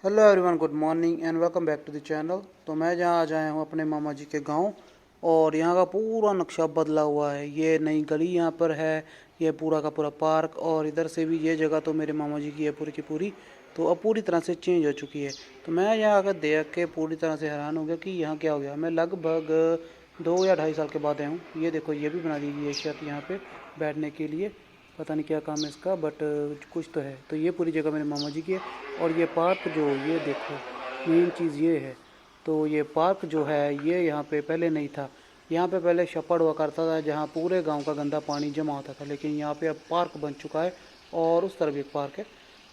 Hello everyone, good morning and welcome back to the channel. तो मैं जहाँ आज आया हूँ अपने मामा जी के गांव, और यहाँ का पूरा नक्शा बदला हुआ है। ये नई गली यहाँ पर है, ये पूरा का पूरा पार्क, और इधर से भी ये जगह तो मेरे मामा जी की है पूरी की पूरी। तो अब पूरी तरह से चेंज हो चुकी है। तो मैं यहाँ आकर देख के पूरी तरह से हैरान हो गया कि यहाँ क्या हो गया। मैं लगभग 2 या 2.5 साल के बाद आया हूँ। ये देखो, ये भी बना दी गई है छत यहाँ पे बैठने के लिए। पता नहीं क्या काम है इसका, बट कुछ तो है। तो ये पूरी जगह मेरे मामा जी की है। और ये पार्क जो, ये देखो, मेन चीज़ ये है। तो ये पार्क जो है, ये यहाँ पे पहले नहीं था। यहाँ पे पहले छप्पड़ हुआ करता था जहाँ पूरे गांव का गंदा पानी जमा होता था, लेकिन यहाँ पे अब पार्क बन चुका है। और उस तरफ एक पार्क है।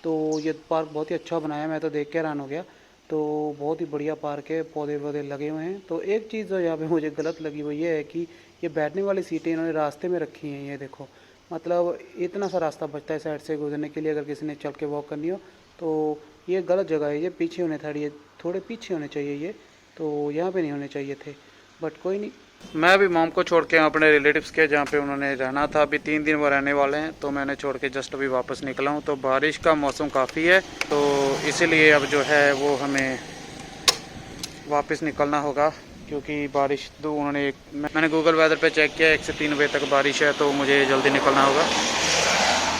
तो ये पार्क बहुत ही अच्छा बनाया, मैं तो देख के हैरान हो गया। तो बहुत ही बढ़िया पार्क है, पौधे वौधे लगे हुए हैं। तो एक चीज़ जो यहाँ पे मुझे गलत लगी वो ये है कि ये बैठने वाली सीटें इन्होंने रास्ते में रखी हैं। ये देखो, मतलब इतना सा रास्ता बचता है साइड से गुजरने के लिए, अगर किसी ने चल के वॉक करनी हो तो। ये गलत जगह है, ये पीछे होने ये थोड़े पीछे होने चाहिए ये। तो यहाँ पे नहीं होने चाहिए थे, बट कोई नहीं। मैं अभी मॉम को छोड़ के अपने रिलेटिव्स के जहाँ पे उन्होंने रहना था, अभी 3 दिन वो रहने वाले हैं। तो मैंने छोड़ के जस्ट अभी वापस निकला हूँ। तो बारिश का मौसम काफ़ी है, तो इसीलिए अब जो है वो हमें वापस निकलना होगा, क्योंकि बारिश तो मैंने गूगल वेदर पे चेक किया, 1 से 3 बजे तक बारिश है। तो मुझे जल्दी निकलना होगा,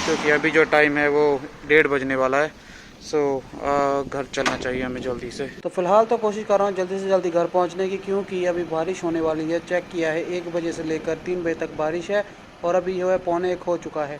क्योंकि अभी जो टाइम है वो 1:30 बजने वाला है। सो घर चलना चाहिए हमें जल्दी से। तो फ़िलहाल तो कोशिश कर रहा हूँ जल्दी से जल्दी घर पहुँचने की, क्योंकि अभी बारिश होने वाली है। चेक किया है, 1 बजे से लेकर 3 बजे तक बारिश है, और अभी जो है 1:45 हो चुका है।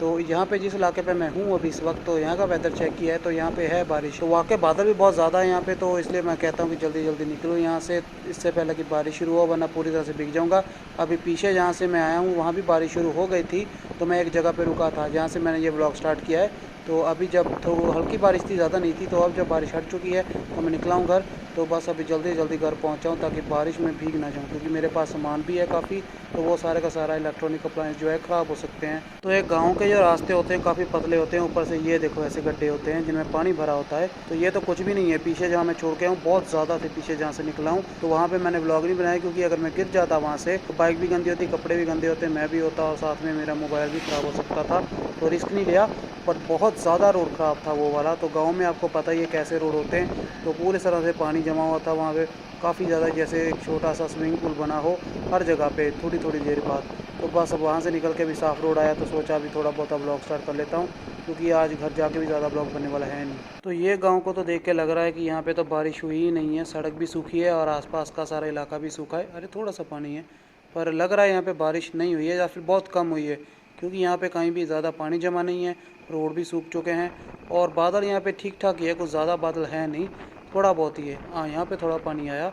तो यहाँ पे जिस इलाके पे मैं हूँ अभी इस वक्त, तो यहाँ का वेदर चेक किया है तो यहाँ पे है बारिश। तो वाकई बादल भी बहुत ज़्यादा है यहाँ पे, तो इसलिए मैं कहता हूँ कि जल्दी जल्दी निकलूँ यहाँ से, इससे पहले कि बारिश शुरू हो, वरना पूरी तरह से भीग जाऊँगा। अभी पीछे जहाँ से मैं आया हूँ वहाँ भी बारिश शुरू हो गई थी। तो मैं एक जगह पर रुका था जहाँ से मैंने ये ब्लॉग स्टार्ट किया है। तो अभी जब तो हल्की बारिश थी, ज़्यादा नहीं थी। तो अब जब बारिश हट चुकी है तो मैं निकला हूँ घर। तो बस अभी जल्दी जल्दी घर पहुँचाऊँ ताकि बारिश में भीग ना जाऊँ, क्योंकि मेरे पास सामान भी है काफ़ी। तो वो सारे का सारा इलेक्ट्रॉनिक अप्लायंस जो है ख़राब हो सकते हैं। तो एक गांव के जो रास्ते होते हैं काफ़ी पतले होते हैं, ऊपर से ये देखो ऐसे गड्ढे होते हैं जिनमें पानी भरा होता है। तो ये तो कुछ भी नहीं है, पीछे जहाँ मैं छोड़ के हूँ बहुत ज़्यादा थे पीछे जहाँ से निकला हूँ। तो वहाँ पर मैंने ब्लॉग नहीं बनाया, क्योंकि अगर मैं गिर जाता वहाँ से तो बाइक भी गंदी होती, कपड़े भी गंदे होते, मैं भी होता, और साथ में मेरा मोबाइल भी ख़राब हो सकता था। तो रिस्क नहीं लिया। पर बहुत ज़्यादा रोड ख़राब था वो वाला। तो गांव में आपको पता ही है कैसे रोड होते हैं। तो पूरे तरह से पानी जमा हुआ था वहाँ पे काफ़ी ज़्यादा, जैसे एक छोटा सा स्विमिंग पूल बना हो हर जगह पे थोड़ी थोड़ी देर बाद। तो बस अब वहाँ से निकल के भी साफ़ रोड आया, तो सोचा अभी थोड़ा बहुत ब्लॉग स्टार्ट कर लेता हूँ, क्योंकि आज घर जाके भी ज़्यादा ब्लॉग बनने वाला है नहीं। तो ये गांव को तो देख के लग रहा है कि यहाँ पे तो बारिश हुई ही नहीं है, सड़क भी सूखी है और आसपास का सारा इलाका भी सूखा है। अरे थोड़ा सा पानी है, पर लग रहा है यहाँ पे बारिश नहीं हुई है, या फिर बहुत कम हुई है, क्योंकि यहाँ पे कहीं भी ज़्यादा पानी जमा नहीं है। रोड भी सूख चुके हैं, और बादल यहाँ पे ठीक ठाक ही है, कुछ ज़्यादा बादल है नहीं, थोड़ा बहुत ही है। हाँ, यहाँ पे थोड़ा पानी आया।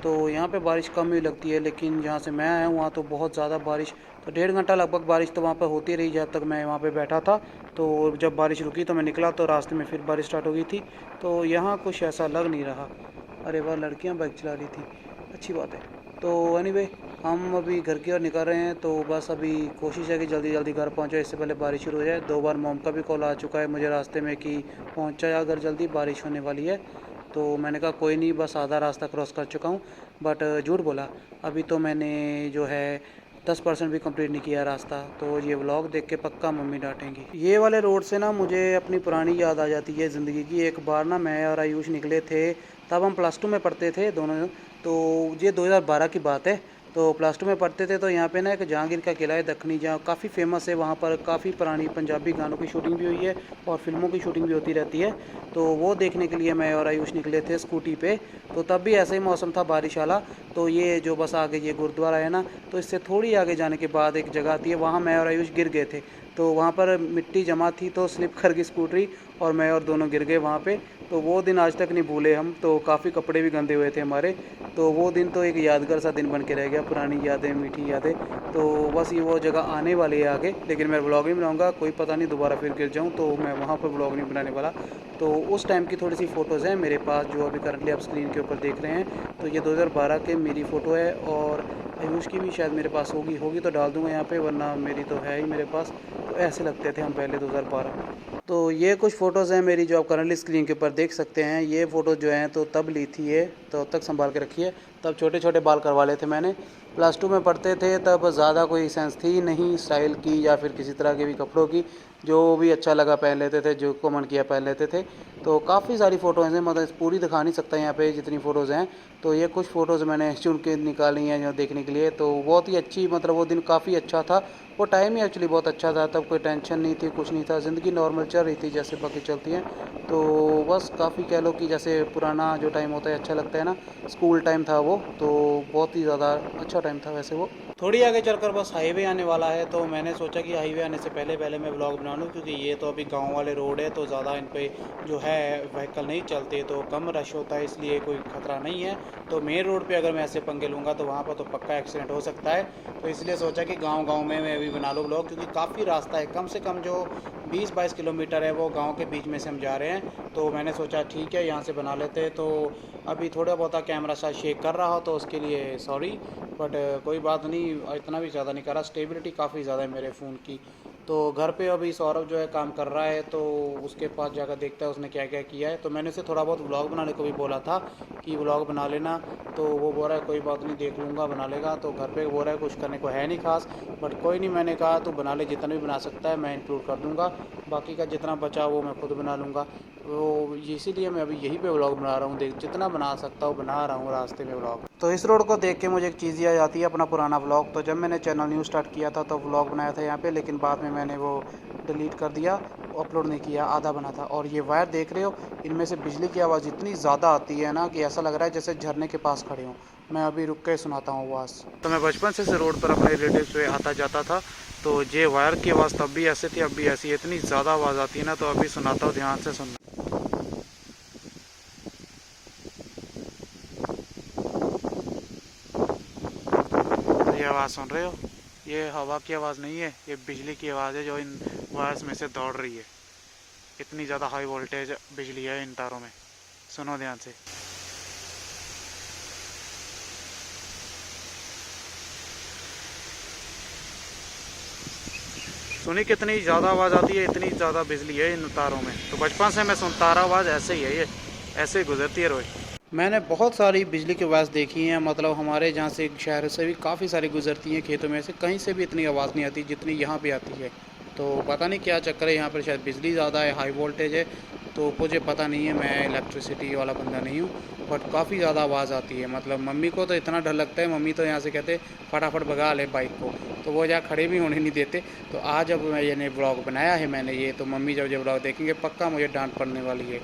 तो यहाँ पे बारिश कम ही लगती है, लेकिन जहाँ से मैं आया हूँ वहाँ तो बहुत ज़्यादा बारिश। तो 1.5 घंटा लगभग बारिश तो वहाँ पर होती रही जब तक मैं वहाँ पे बैठा था। तो जब बारिश रुकी तो मैं निकला, तो रास्ते में फिर बारिश स्टार्ट हो गई थी। तो यहाँ कुछ ऐसा लग नहीं रहा। अरे वाह, लड़कियाँ बाइक चला रही थी, अच्छी बात है। तो एनीवे, हम अभी घर की ओर निकल रहे हैं। तो बस अभी कोशिश है कि जल्दी जल्दी घर पहुँचे, इससे पहले बारिश शुरू हो जाए। 2 बार मॉम का भी कॉल आ चुका है मुझे रास्ते में कि पहुँचा जा अगर जल्दी, बारिश होने वाली है। तो मैंने कहा कोई नहीं, बस आधा रास्ता क्रॉस कर चुका हूँ। बट झूठ बोला, अभी तो मैंने जो है 10% भी कंप्लीट नहीं किया रास्ता। तो ये व्लॉग देख के पक्का मम्मी डांटेंगी। ये वाले रोड से ना मुझे अपनी पुरानी याद आ जाती है ज़िंदगी की। एक बार ना मैं और आयुष निकले थे, तब हम +2 में पढ़ते थे दोनों। तो ये 2012 की बात है। तो +2 में पढ़ते थे। तो यहाँ पे ना एक जहांगीर का किला है दखनी, जहाँ काफ़ी फेमस है। वहाँ पर काफ़ी पुरानी पंजाबी गानों की शूटिंग भी हुई है, और फिल्मों की शूटिंग भी होती रहती है। तो वो देखने के लिए मैं और आयुष निकले थे स्कूटी पे। तो तब भी ऐसा ही मौसम था, बारिश वाला। तो ये जो बस आगे ये गुरुद्वारा है ना, तो इससे थोड़ी आगे जाने के बाद एक जगह आती है, वहाँ मैं और आयुष गिर गए थे। तो वहाँ पर मिट्टी जमा थी, तो स्लिप कर गई स्कूटरी, और मैं और दोनों गिर गए वहाँ पे। तो वो दिन आज तक नहीं भूले हम। तो काफ़ी कपड़े भी गंदे हुए थे हमारे। तो वो दिन तो एक यादगार सा दिन बन के रह गया, पुरानी यादें, मीठी यादें। तो बस ये वो जगह आने वाली है आगे, लेकिन मैं ब्लॉग नहीं बनाऊंगा, कोई पता नहीं दोबारा फिर गिर जाऊँ तो मैं वहाँ पर ब्लॉग नहीं बनाने वाला। तो उस टाइम की थोड़ी सी फ़ोटोज़ हैं मेरे पास, जो अभी करंटली आप स्क्रीन के ऊपर देख रहे हैं। तो ये 2012 के मेरी फ़ोटो है, और आयुष की भी शायद मेरे पास होगी तो डाल दूँगा यहाँ पे, वरना मेरी तो है ही मेरे पास। तो ऐसे लगते थे हम पहले 2012। तो ये कुछ फ़ोटोज़ हैं मेरी, जो आप करंटली स्क्रीन के ऊपर देख सकते हैं। ये फ़ोटो जो हैं तो तब ली थी, ये तो तक संभाल के रखी है। तब छोटे छोटे बाल करवा लिए थे मैंने, +2 में पढ़ते थे। तब ज़्यादा कोई सेंस थी नहीं स्टाइल की या फिर किसी तरह के भी कपड़ों की। जो भी अच्छा लगा पहन लेते थे, जो को मन किया पहन लेते थे। तो काफ़ी सारी फ़ोटोज़ हैं, मतलब पूरी दिखा नहीं सकता यहाँ पे जितनी फ़ोटोज़ हैं। तो ये कुछ फ़ोटोज़ मैंने चुन के निकाली हैं जो देखने के लिए। तो बहुत ही अच्छी, मतलब वो दिन काफ़ी अच्छा था, वो टाइम ही एक्चुअली बहुत अच्छा था। तब कोई टेंशन नहीं थी, कुछ नहीं था, ज़िंदगी नॉर्मल चल रही थी जैसे बाकी चलती हैं। तो बस काफ़ी कह लो कि जैसे पुराना जो टाइम होता है अच्छा लगता है ना, स्कूल टाइम था वो। तो बहुत ही ज़्यादा अच्छा टाइम था वैसे वो। थोड़ी आगे चलकर बस हाईवे आने वाला है, तो मैंने सोचा कि हाईवे आने से पहले पहले मैं ब्लॉग बना लूँ, क्योंकि ये तो अभी गांव वाले रोड है, तो ज़्यादा इन पे जो है व्हीकल नहीं चलते, तो कम रश होता है, इसलिए कोई ख़तरा नहीं है। तो मेन रोड पे अगर मैं ऐसे पंगे लूँगा तो वहाँ पर तो पक्का एक्सीडेंट हो सकता है। तो इसलिए सोचा कि गाँव गाँव में मैं अभी बना लूँ ब्लॉग, क्योंकि काफ़ी रास्ता है, कम से कम जो 20-22 किलोमीटर है वो गाँव के बीच में से हम जा रहे हैं। तो मैंने सोचा ठीक है यहाँ से बना लेते हैं। तो अभी थोड़ा बहुत कैमरा शायद शेक कर रहा हो, तो उसके लिए सॉरी, बट कोई बात नहीं, इतना भी ज़्यादा नहीं कर रहा। स्टेबिलिटी काफ़ी ज़्यादा है मेरे फ़ोन की। तो घर पे अभी सौरभ जो है काम कर रहा है, तो उसके पास जाकर देखता है उसने क्या क्या किया है। तो मैंने उसे थोड़ा बहुत व्लॉग बनाने को भी बोला था कि व्लॉग बना लेना, तो वो बोल रहा है कोई बात नहीं, देख लूँगा, बना लेगा। तो घर पे बोल रहा है कुछ करने को है नहीं खास, बट कोई नहीं, मैंने कहा तू बना ले, जितना भी बना सकता है मैं इंक्लूड कर दूँगा, बाकी का जितना बचा वो मैं खुद बना लूँगा। तो इसीलिए मैं अभी यहीं पे व्लॉग बना रहा हूँ, देख जितना बना सकता हूँ बना रहा हूँ रास्ते में व्लॉग। तो इस रोड को देख के मुझे एक चीज़ याद आती है, अपना पुराना व्लॉग। तो जब मैंने चैनल न्यू स्टार्ट किया था तो व्लॉग बनाया था यहाँ पे, लेकिन बाद में मैंने वो डिलीट कर दिया, अपलोड नहीं किया, आधा बना था। और ये वायर देख रहे हो, इनमें से बिजली की आवाज़ इतनी ज़्यादा आती है ना कि ऐसा लग रहा है जैसे झरने के पास खड़े हों। मैं अभी रुक के सुनाता हूँ आवाज़। तो मैं बचपन से इस रोड पर अपने रिलेटिव्स पे आता जाता था, तो ये वायर की आवाज़ तब भी ऐसे थी, अब भी ऐसी, इतनी ज़्यादा आवाज़ आती है ना। तो अभी सुनाता हूँ, ध्यान से सुनना। तो ये आवाज़ सुन रहे हो, ये हवा की आवाज़ नहीं है, ये बिजली की आवाज़ है जो इन वायर्स में से दौड़ रही है। इतनी ज़्यादा हाई वोल्टेज बिजली है इन तारों में, सुनो ध्यान से। सुनी कितनी ज़्यादा आवाज़ आती है, इतनी ज़्यादा बिजली है इन तारों में। तो बचपन से मैं सुनता आ रहा, आवाज़ ऐसे ही है, ये ऐसे ही गुजरती है रोज। मैंने बहुत सारी बिजली की आवाज़ देखी हैं, मतलब हमारे जहाँ से शहर से भी काफ़ी सारी गुजरती हैं, खेतों में से कहीं से भी इतनी आवाज़ नहीं आती जितनी यहाँ पे आती है। तो पता नहीं क्या चक्कर है यहाँ पर, शायद बिजली ज़्यादा है, हाई वोल्टेज है, तो मुझे पता नहीं है, मैं इलेक्ट्रिसिटी वाला बंदा नहीं हूँ। बट काफ़ी ज़्यादा आवाज़ आती है, मतलब मम्मी को तो इतना डर लगता है, मम्मी तो यहाँ से कहते फटाफट भगा ले बाइक को, तो वो जहाँ खड़े भी होने नहीं देते। तो आज जब मैंने ब्लॉग बनाया है मैंने ये, तो मम्मी जब ये ब्लॉग देखेंगे पक्का मुझे डांट पड़ने वाली है,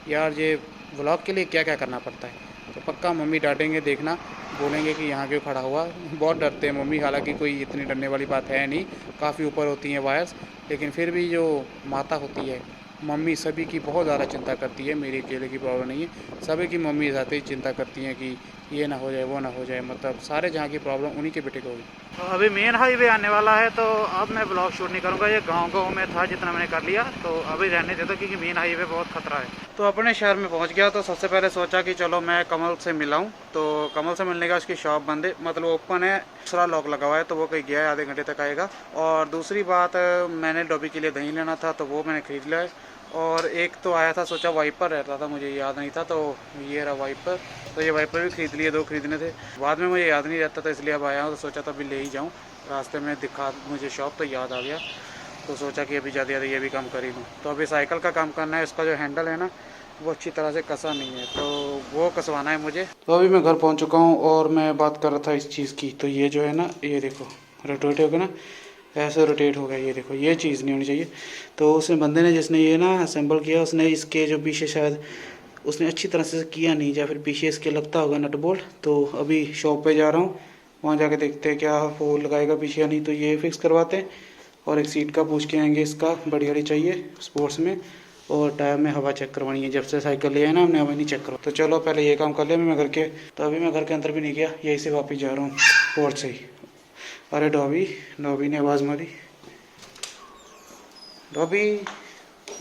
यार ये व्लॉग के लिए क्या क्या करना पड़ता है। तो पक्का मम्मी डांटेंगे, देखना, बोलेंगे कि यहाँ क्यों खड़ा हुआ। बहुत डरते हैं मम्मी, हालांकि कोई इतनी डरने वाली बात है नहीं, काफ़ी ऊपर होती हैं वायर्स, लेकिन फिर भी जो माता होती है, मम्मी सभी की बहुत ज़्यादा चिंता करती है, मेरी अकेले की प्रॉब्लम नहीं है, सभी की मम्मी ज़्यादा ही चिंता करती हैं कि ये ना हो जाए, वो ना हो जाए, मतलब सारे जहाँ की प्रॉब्लम उन्हीं के बेटे को हुई। तो अभी मेन हाईवे आने वाला है, तो अब मैं ब्लॉग शूट नहीं करूँगा, ये गांव में था जितना मैंने कर लिया, तो अभी रहने देता, क्योंकि मेन हाईवे बहुत खतरा है। तो अपने शहर में पहुंच गया, तो सबसे पहले सोचा कि चलो मैं कमल से मिलाऊं। तो कमल से मिलने का, उसकी शॉप बंद है, मतलब ओपन है, दूसरा लॉक लगा हुआ है, तो वो कहीं गया है, आधे घंटे तक आएगा। और दूसरी बात, मैंने डॉबी के लिए दही लेना था, तो वो मैंने खरीद लिया है। और एक तो आया था, सोचा वाइपर रहता था, मुझे याद नहीं था, तो ये रहा वाइपर। तो ये वाइपर भी खरीद लिए, 2 खरीदने थे, बाद में मुझे याद नहीं रहता था, इसलिए अब आया हूँ, तो सोचा तो अभी ले ही जाऊँ। रास्ते में दिखा मुझे शॉप, तो याद आ गया, तो सोचा कि अभी ज़्यादा ज़्यादा ये भी काम कर ही लूँ। तो अभी साइकिल का काम करना है, उसका जो हैंडल है ना वो अच्छी तरह से कसा नहीं है, तो वो कसवाना है मुझे। तो अभी मैं घर पहुंच चुका हूं, और मैं बात कर रहा था इस चीज़ की। तो ये जो है ना, ये देखो रोटेट हो गया ना, ऐसे रोटेट हो गया, ये देखो, ये चीज़ नहीं होनी चाहिए। तो उस बंदे ने जिसने ये ना असेंबल किया, उसने इसके जो पीछे शायद उसने अच्छी तरह से किया नहीं, या फिर पीछे इसके लगता होगा नट बोल्ट। तो अभी शॉप पे जा रहा हूँ, वहाँ जाके देखते हैं क्या वो लगाएगा पीछे या नहीं, तो ये फिक्स करवाते हैं। और एक सीट का पूछ के आएंगे, इसका बड़ी गाड़ी चाहिए स्पोर्ट्स में, और टायर में हवा चेक करवानी है, जब से साइकिल लिया है ना हमने, हवा नहीं चेक करवा। तो चलो पहले ये काम कर लिया मैं घर के। तो अभी मैं घर के अंदर भी नहीं गया, यहीं से वापस जा रहा हूँ पोर्ट से ही। अरे डॉबी, डॉबी ने आवाज़ मारी, डॉबी,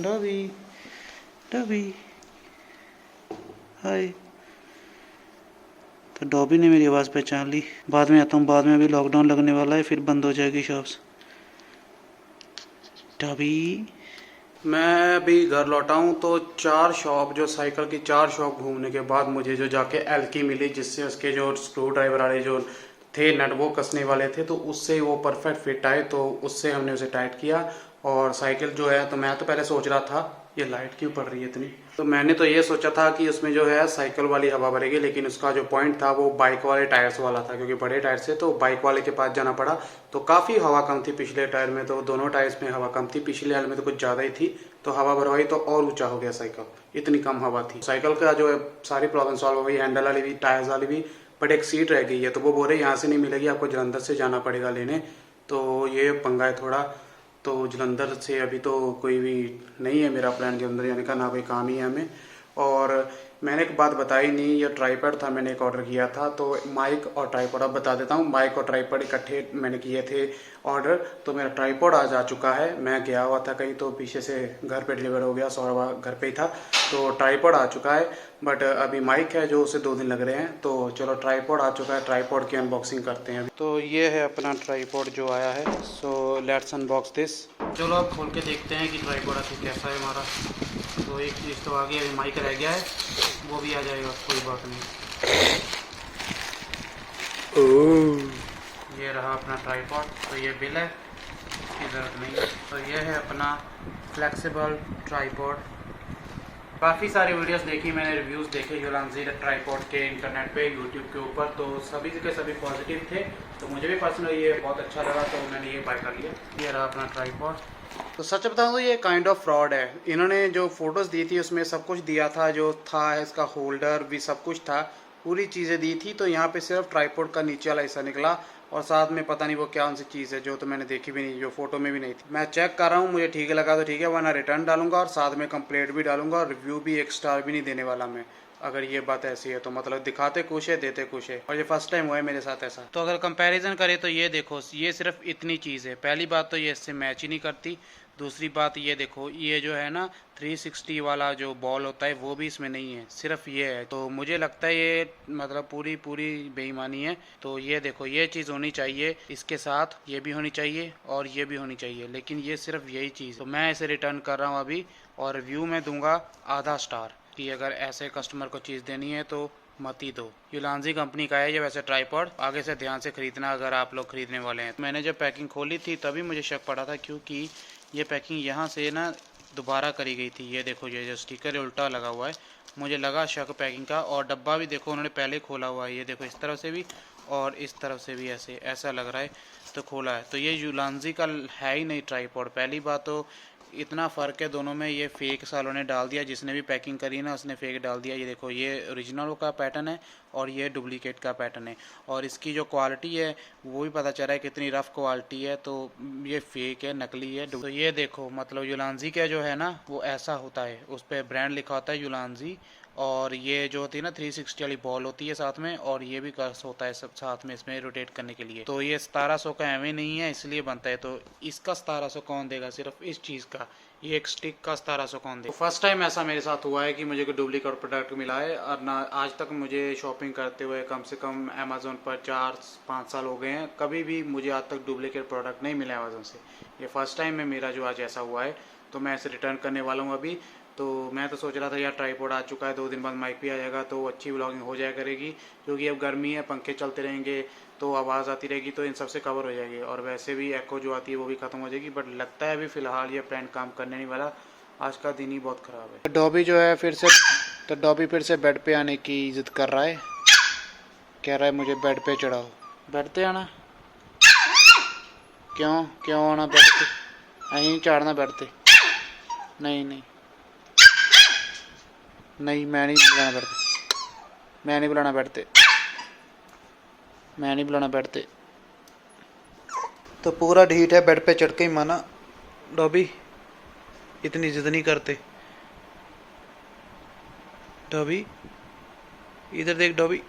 डॉबी, डॉबी, हाय। तो डॉबी ने मेरी आवाज़ पहचान ली। बाद में आता हूँ, बाद में अभी लॉकडाउन लगने वाला है, फिर बंद हो जाएगी शॉप्स। डॉबी, मैं अभी घर लौटा हूँ, तो 4 शॉप, जो साइकिल की 4 शॉप घूमने के बाद मुझे जो जाके एल की मिली, जिससे उसके जो स्क्रू ड्राइवर वाले जो थे नट वो कसने वाले थे, तो उससे वो परफेक्ट फिट आए, तो उससे हमने उसे टाइट किया। और साइकिल जो है, तो मैं तो पहले सोच रहा था ये लाइट क्यों पड़ रही है इतनी, तो मैंने तो ये सोचा था कि उसमें जो है साइकिल वाली हवा भरेगी, लेकिन उसका जो पॉइंट था वो बाइक वाले टायर्स वाला था, क्योंकि बड़े टायर से तो बाइक वाले के पास जाना पड़ा। तो काफ़ी हवा कम थी पिछले टायर में, तो दोनों टायर्स में हवा कम थी, पिछले वाले में तो कुछ ज़्यादा ही थी। तो हवा भरवाई तो और ऊंचा हो गया साइकिल, इतनी कम हवा थी। साइकिल का जो है सारी प्रॉब्लम सॉल्व हो गई, हैंडल वाली भी, टायर्स वाली भी, बट एक सीट रह गई है। तो वो बोल रहे यहाँ से नहीं मिलेगी, आपको जलंधर से जाना पड़ेगा लेने। तो ये पंगा है थोड़ा। तो जलंधर से अभी तो कोई भी नहीं है मेरा प्लान जलंधर जाने का, ना कोई काम ही है हमें। और मैंने एक बात बताई नहीं, ये ट्राइपॉड था, मैंने एक ऑर्डर किया था। तो माइक और ट्राइपॉड अब बता देता हूँ। माइक और ट्राइपॉड इकट्ठे मैंने किए थे ऑर्डर। तो मेरा ट्राइपॉड आज आ चुका है। मैं गया हुआ था कहीं, तो पीछे से घर पे डिलीवर हो गया, सौरभ घर पे ही था। तो ट्राइपॉड आ चुका है, बट अभी माइक है जो उसे 2 दिन लग रहे हैं। तो चलो ट्राइपॉड आ चुका है, ट्राइपॉड की अनबॉक्सिंग करते हैं। तो ये है अपना ट्राइपॉड जो आया है। So let's unbox this. चलो अब खोल के देखते हैं कि ट्राइपॉड आखिर कैसा है हमारा। तो एक चीज़ तो आ गई, अभी माइक रह गया है, वो भी आ जाएगा, कोई बात नहीं। ये रहा अपना ट्राइपॉड। तो ये बिल है, इसकी ज़रूरत नहीं है। तो ये है अपना फ्लेक्सिबल ट्राइपॉड। काफ़ी सारी वीडियोस देखी मैंने, रिव्यूज़ देखे यूलांजी ट्राइपॉड के इंटरनेट पे, यूट्यूब के ऊपर। तो सभी के सभी पॉजिटिव थे। तो मुझे भी पर्सनली ये बहुत अच्छा लगा, तो मैंने ये बाय कर लिया। ये रहा अपना ट्राइपॉड। तो सच बताऊं तो ये काइंड ऑफ फ्रॉड है। इन्होंने जो फोटोज़ दी थी उसमें सब कुछ दिया था, जो था इसका होल्डर भी सब कुछ था, पूरी चीज़ें दी थी। तो यहाँ पे सिर्फ ट्राइपॉड का नीचे वाला हिस्सा निकला, और साथ में पता नहीं वो क्या उनसे चीज़ है जो तो मैंने देखी भी नहीं, जो फोटो में भी नहीं थी। मैं चेक कर रहा हूँ, मुझे ठीक लगा तो ठीक है, वरना रिटर्न डालूंगा और साथ में कंप्लेंट भी डालूंगा, और रिव्यू भी 1 स्टार भी नहीं देने वाला मैं, अगर ये बात ऐसी है तो। मतलब दिखाते कुछ है, देते कुछ है, और ये फर्स्ट टाइम हुआ है मेरे साथ ऐसा। तो अगर कंपैरिजन करें तो ये देखो, ये सिर्फ इतनी चीज़ है। पहली बात तो ये इससे मैच ही नहीं करती। दूसरी बात ये देखो, ये जो है ना 360 वाला जो बॉल होता है वो भी इसमें नहीं है, सिर्फ ये है। तो मुझे लगता है ये मतलब पूरी पूरी बेईमानी है। तो ये देखो, ये चीज़ होनी चाहिए इसके साथ, ये भी होनी चाहिए और ये भी होनी चाहिए, लेकिन ये सिर्फ यही चीज़। तो मैं इसे रिटर्न कर रहा हूँ अभी, और रिव्यू में दूंगा आधा स्टार, कि अगर ऐसे कस्टमर को चीज़ देनी है तो मत ही दो। यूलांजी कंपनी का है ये वैसे ट्राइपॉड, आगे से ध्यान से खरीदना अगर आप लोग खरीदने वाले हैं। मैंने जब पैकिंग खोली थी तभी मुझे शक पड़ा था, क्योंकि ये पैकिंग यहाँ से ना दोबारा करी गई थी। ये देखो, ये जो स्टिकर है उल्टा लगा हुआ है, मुझे लगा शक पैकिंग का। और डब्बा भी देखो उन्होंने पहले खोला हुआ है, ये देखो इस तरफ से भी और इस तरफ से भी ऐसे ऐसा लग रहा है, तो खोला है। तो ये यूलांजी का है ही नहीं ट्राइपॉड। पहली बात तो इतना फ़र्क है दोनों में, ये फेक सा उन्होंने डाल दिया, जिसने भी पैकिंग करी ना उसने फेक डाल दिया। ये देखो, ये ओरिजिनल का पैटर्न है और ये डुप्लीकेट का पैटर्न है, और इसकी जो क्वालिटी है वो भी पता चला है कितनी रफ़ क्वालिटी है। तो ये फेक है, नकली है। तो ये देखो, मतलब यूलांजी का जो है ना वो ऐसा होता है, उस पर ब्रांड लिखा होता है यूलांजी, और ये जो होती है ना 360 वाली बॉल होती है साथ में, और ये भी कर्स होता है सब साथ में इसमें रोटेट करने के लिए। तो ये 1700 का एवं नहीं है, इसलिए बनता है। तो इसका 1700 कौन देगा, सिर्फ इस चीज़ का, ये एक स्टिक का 1700 कौन देगा। तो फर्स्ट टाइम ऐसा मेरे साथ हुआ है कि मुझे कोई डुप्लीकेट प्रोडक्ट मिला है। और ना आज तक मुझे शॉपिंग करते हुए कम से कम अमेज़ोन पर 4-5 साल हो गए हैं, कभी भी मुझे आज तक डुप्लीकेट प्रोडक्ट नहीं मिला अमेज़ोन से। ये फर्स्ट टाइम है मेरा जो आज ऐसा हुआ है। तो मैं इसे रिटर्न करने वाला हूँ अभी। तो मैं तो सोच रहा था यार ट्राइपॉड आ चुका है, 2 दिन बाद माइक भी आ जाएगा तो अच्छी व्लॉगिंग हो जाया करेगी, क्योंकि अब गर्मी है, पंखे चलते रहेंगे तो आवाज़ आती रहेगी, तो इन सबसे कवर हो जाएगी। और वैसे भी एको जो आती है वो भी ख़त्म हो जाएगी। बट लगता है अभी फ़िलहाल ये प्लान काम करने नहीं वाला, आज का दिन ही बहुत ख़राब है। डॉबी जो है डॉबी फिर से बेड पे आने की जिद कर रहा है, कह रहा है मुझे बेड पे चढ़ाओ। बेड पे आना क्यों आना बेड पे, नहीं चढ़ना बेड पे, नहीं मैं नहीं बुलाना बेड पे, मैं नहीं बुलाना बेड पे। तो पूरा ढीठ है, बेड पे चढ़ के ही माना। डॉबी इतनी जिद नहीं करते। डॉबी इधर देख, डॉबी।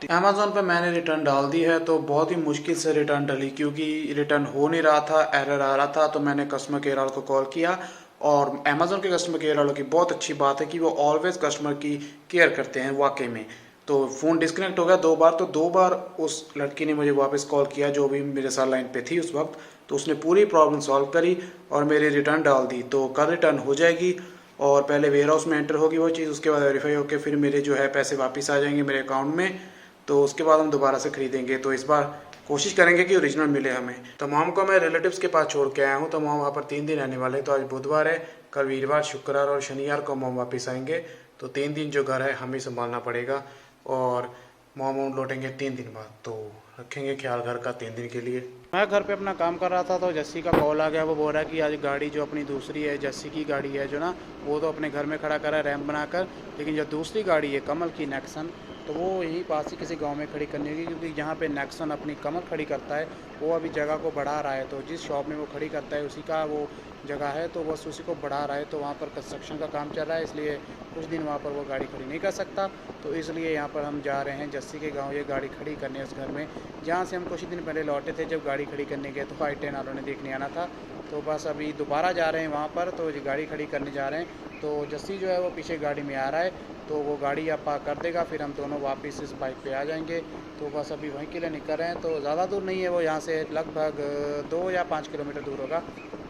अमेज़ोन पे मैंने रिटर्न डाल दी है, तो बहुत ही मुश्किल से रिटर्न डली, क्योंकि रिटर्न हो नहीं रहा था, एरर आ रहा था। तो मैंने कस्टमर केयर वालों को कॉल किया, और अमेज़ोन के कस्टमर केयर वालों की बहुत अच्छी बात है कि वो ऑलवेज कस्टमर की केयर करते हैं वाकई में। तो फ़ोन डिस्कनेक्ट हो गया 2 बार, तो 2 बार उस लड़की ने मुझे वापस कॉल किया जो भी मेरे साथ लाइन पे थी उस वक्त। तो उसने पूरी प्रॉब्लम सॉल्व करी और मेरी रिटर्न डाल दी। तो कल रिटर्न हो जाएगी, और पहले वेयर हाउस में एंटर होगी वो चीज़, उसके बाद वेरीफाई होकर फिर मेरे जो है पैसे वापस आ जाएंगे मेरे अकाउंट में। तो उसके बाद हम दोबारा से ख़रीदेंगे। तो इस बार कोशिश करेंगे कि ओरिजिनल मिले हमें। तो मॉम को मैं रिलेटिव्स के पास छोड़ के आया हूँ, तो मॉम वहाँ पर 3 दिन रहने वाले। तो आज बुधवार है, कल वीरवार, शुक्रवार और शनिवार को मॉम वापस आएंगे। तो 3 दिन जो घर है हमें संभालना पड़ेगा और मॉम लौटेंगे 3 दिन बाद। तो रखेंगे ख्याल घर का 3 दिन के लिए। मैं घर पे अपना काम कर रहा था तो जस्सी का कॉल आ गया। वो बोल रहा है कि आज गाड़ी जो अपनी दूसरी है, जस्सी की गाड़ी है जो ना, वो तो अपने घर में खड़ा करा है रैंप बनाकर, लेकिन जो दूसरी गाड़ी है कमल की नेक्सन, तो वो यहीं पास ही किसी गांव में खड़ी करनी होगी, क्योंकि जहाँ पे नेक्सन अपनी कमल खड़ी करता है वो अभी जगह को बढ़ा रहा है। तो जिस शॉप में वो खड़ी करता है उसी का वो जगह है, तो बस उसी को बढ़ा रहा है। तो वहाँ पर कंस्ट्रक्शन का काम चल रहा है, इसलिए कुछ दिन वहाँ पर वो गाड़ी खड़ी नहीं कर सकता। तो इसलिए यहाँ पर हम जा रहे हैं जस्सी के गाँव ये गाड़ी खड़ी करने उस घर में जहाँ से हम कुछ दिन पहले लौटे थे। जब गाड़ी खड़ी करने गए तो i10 वालों ने देखने आना था। तो बस अभी दोबारा जा रहे हैं वहाँ पर, तो गाड़ी खड़ी करने जा रहे हैं। तो जस्सी जो है वो पीछे गाड़ी में आ रहा है, तो वो गाड़ी आप पार्क कर देगा, फिर हम दोनों वापस इस बाइक पे आ जाएंगे। तो बस अभी वहीं के लिए निकल रहे हैं। तो ज़्यादा दूर नहीं है वो, यहाँ से लगभग 2 या 5 किलोमीटर दूर होगा।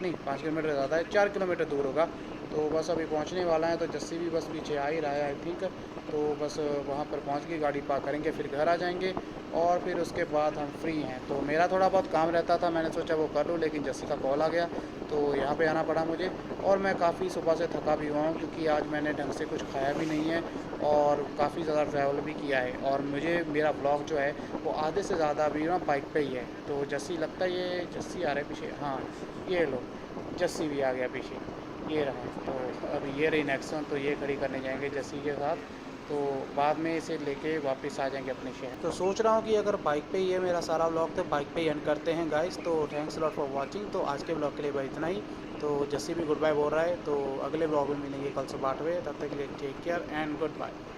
नहीं, 5 किलोमीटर ज़्यादा है, 4 किलोमीटर दूर होगा। तो बस अभी पहुँचने वाला है। तो जस्सी भी बस पीछे आ ही रहा है आई थिंक। तो बस वहाँ पर पहुँच के गाड़ी पार्क करेंगे, फिर घर आ जाएंगे और फिर उसके बाद हम फ्री हैं। तो मेरा थोड़ा बहुत काम रहता था, मैंने सोचा वो कर लूँ, लेकिन जस्सी का कॉल आ गया तो यहाँ पे आना पड़ा मुझे। और मैं काफ़ी सुबह से थका भी हुआ हूँ, क्योंकि आज मैंने ढंग से कुछ खाया भी नहीं है और काफ़ी ज़्यादा ट्रैवल भी किया है। और मुझे मेरा ब्लॉग जो है वो आधे से ज़्यादा अभी ना बाइक पे ही है। तो जस्सी लगता है, ये जस्सी आ रहा है पीछे, हाँ ये लो जस्सी भी आ गया पीछे, ये रहा। तो अभी ये रही नेक्सन, तो ये खड़ी करने जाएंगे जस्सी के साथ। तो बाद में इसे लेके वापस आ जाएंगे अपने शहर। तो सोच रहा हूँ कि अगर बाइक पे ही है मेरा सारा व्लॉग, तो बाइक पे ही एंड करते हैं गाइस। तो थैंक्स लॉट फॉर वाचिंग। तो आज के व्लॉग के लिए बस इतना ही। तो जस्सी भी गुड बाय बोल रहा है। तो अगले व्लॉग में मिलेंगे कल सुबह 8 बजे। तब तक के लिए take care and good bye.